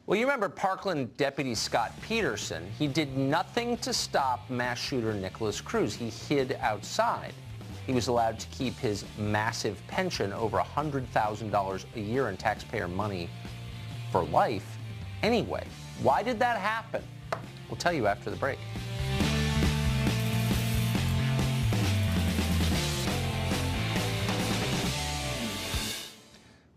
Well, you remember Parkland Deputy Scot Peterson. He did nothing to stop mass shooter Nikolas Cruz. He hid outside. He was allowed to keep his massive pension, over $100,000 a year in taxpayer money for life. Anyway, why did that happen? We'll tell you after the break.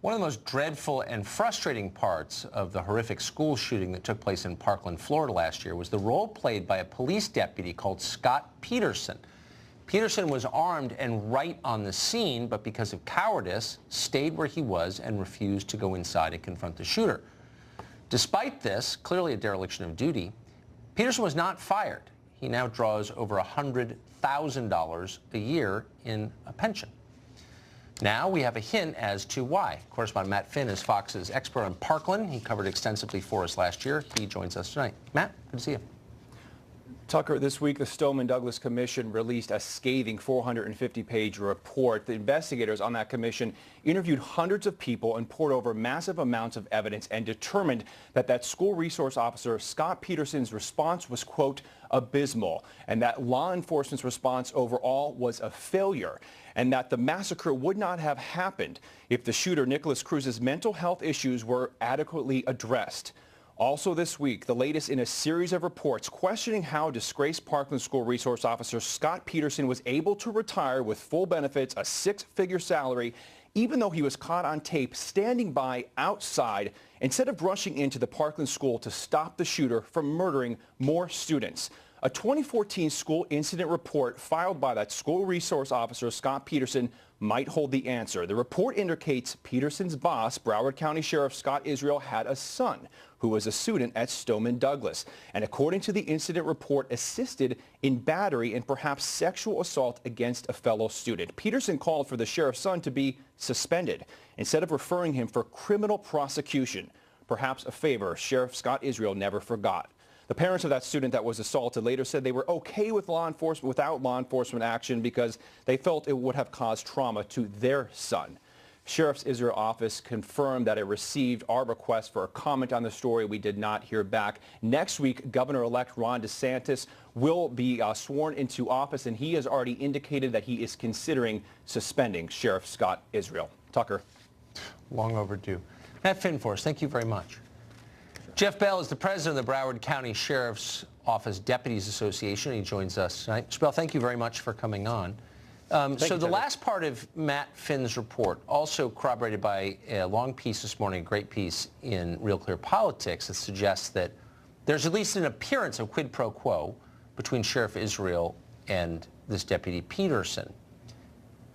One of the most dreadful and frustrating parts of the horrific school shooting that took place in Parkland, Florida last year was the role played by a police deputy called Scot Peterson. Peterson was armed and right on the scene, but because of cowardice, stayed where he was and refused to go inside and confront the shooter. Despite this, clearly a dereliction of duty, Peterson was not fired. He now draws over $100,000 a year in a pension. Now we have a hint as to why. Correspondent Matt Finn is Fox's expert on Parkland. He covered extensively for us last year. He joins us tonight. Matt, good to see you. Tucker, this week the Stoneman-Douglas Commission released a scathing 450-page report. The investigators on that commission interviewed hundreds of people and poured over massive amounts of evidence and determined that school resource officer Scot Peterson's response was, quote, abysmal, and that law enforcement's response overall was a failure, and that the massacre would not have happened if the shooter, Nikolas Cruz's mental health issues, were adequately addressed. Also this week, the latest in a series of reports questioning how disgraced Parkland School Resource Officer Scot Peterson was able to retire with full benefits, a six-figure salary, even though he was caught on tape standing by outside instead of rushing into the Parkland school to stop the shooter from murdering more students. A 2014 school incident report filed by that school resource officer, Scot Peterson, might hold the answer. The report indicates Peterson's boss, Broward County Sheriff Scott Israel, had a son who was a student at Stoneman-Douglas, and according to the incident report, assisted in battery and perhaps sexual assault against a fellow student. Peterson called for the sheriff's son to be suspended instead of referring him for criminal prosecution, perhaps a favor Sheriff Scott Israel never forgot. The parents of that student that was assaulted later said they were okay with without law enforcement action because they felt it would have caused trauma to their son. Sheriff's Israel office confirmed that it received our request for a comment on the story. We did not hear back. Next week, Governor-elect Ron DeSantis will be sworn into office, and he has already indicated that he is considering suspending Sheriff Scott Israel. Tucker. Long overdue. Matt Finn for us, thank you very much. Jeff Bell is the president of the Broward County Sheriff's Office Deputies Association. He joins us tonight. Mr. Bell, thank you very much for coming on. So the last part of Matt Finn's report, also corroborated by a long piece this morning, a great piece in Real Clear Politics, that suggests that there's at least an appearance of quid pro quo between Sheriff Israel and this Deputy Peterson.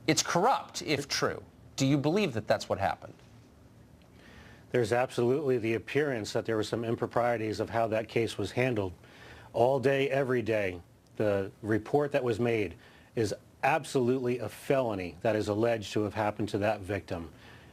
It's corrupt, if true. Do you believe that that's what happened? There's absolutely the appearance that there were some improprieties of how that case was handled. All day, every day, the report that was made is absolutely a felony that is alleged to have happened to that victim.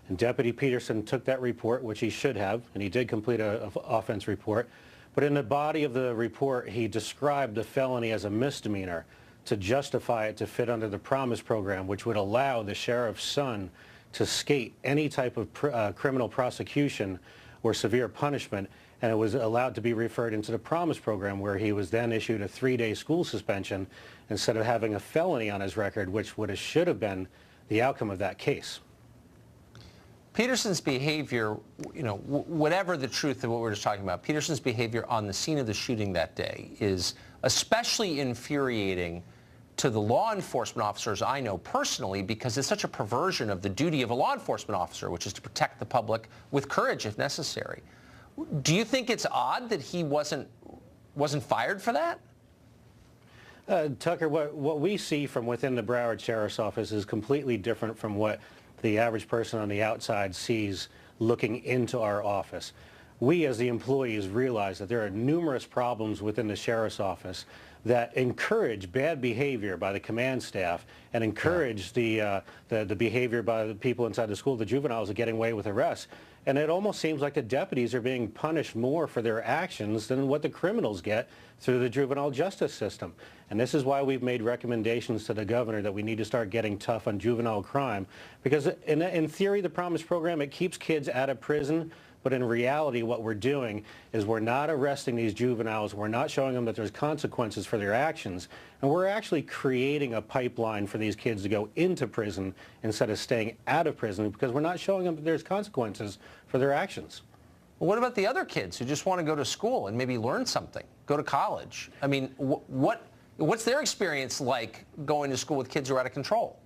And Deputy Peterson took that report, which he should have, and he did complete an offense report. But in the body of the report, he described the felony as a misdemeanor to justify it to fit under the Promise Program, which would allow the sheriff's son to skate any type of criminal prosecution or severe punishment, and it was allowed to be referred into the Promise Program, where he was then issued a 3-day school suspension instead of having a felony on his record, which should have been the outcome of that case. Peterson's behavior, whatever the truth of what we're just talking about, Peterson's behavior on the scene of the shooting that day is especially infuriating to the law enforcement officers I know personally, because it's such a perversion of the duty of a law enforcement officer, which is to protect the public with courage if necessary. Do you think it's odd that he wasn't fired for that? Tucker, what we see from within the Broward Sheriff's Office is completely different from what the average person on the outside sees looking into our office. We as the employees realize that there are numerous problems within the Sheriff's Office that encourage bad behavior by the command staff and encourage the behavior by the people inside the school, the juveniles, are getting away with arrests. And it almost seems like the deputies are being punished more for their actions than what the criminals get through the juvenile justice system. And this is why we've made recommendations to the governor that we need to start getting tough on juvenile crime, because in theory, the Promise Program, it keeps kids out of prison But in reality, what we're doing is we're not arresting these juveniles. We're not showing them that there's consequences for their actions. And we're actually creating a pipeline for these kids to go into prison instead of staying out of prison, because we're not showing them that there's consequences for their actions. Well, what about the other kids who just want to go to school and maybe learn something, go to college? I mean, what's their experience like going to school with kids who are out of control?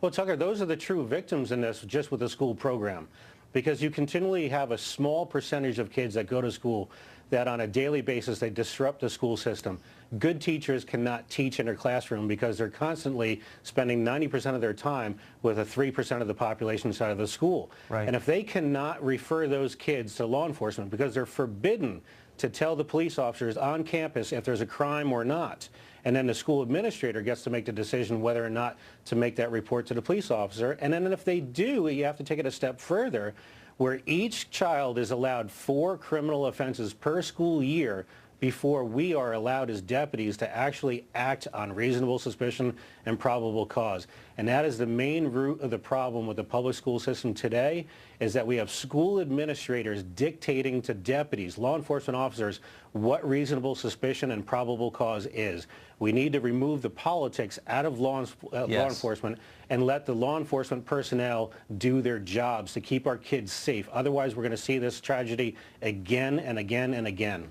Well, Tucker, those are the true victims in this, just with the school program, because you continually have a small percentage of kids that go to school that on a daily basis they disrupt the school system. Good teachers cannot teach in their classroom because they're constantly spending 90% of their time with a 3% of the population side of the school. Right. And if they cannot refer those kids to law enforcement because they're forbidden to tell the police officers on campus if there's a crime or not, and then the school administrator gets to make the decision whether or not to make that report to the police officer. And then if they do, you have to take it a step further, where each child is allowed 4 criminal offenses per school year before we are allowed as deputies to actually act on reasonable suspicion and probable cause. And that is the main root of the problem with the public school system today, is that we have school administrators dictating to deputies, law enforcement officers, what reasonable suspicion and probable cause is. We need to remove the politics out of law enforcement and let the law enforcement personnel do their jobs to keep our kids safe. Otherwise, we're going to see this tragedy again and again and again.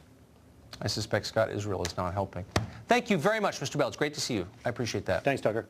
I suspect Scott Israel is not helping. Thank you very much, Mr. Bell. It's great to see you. I appreciate that. Thanks, Tucker.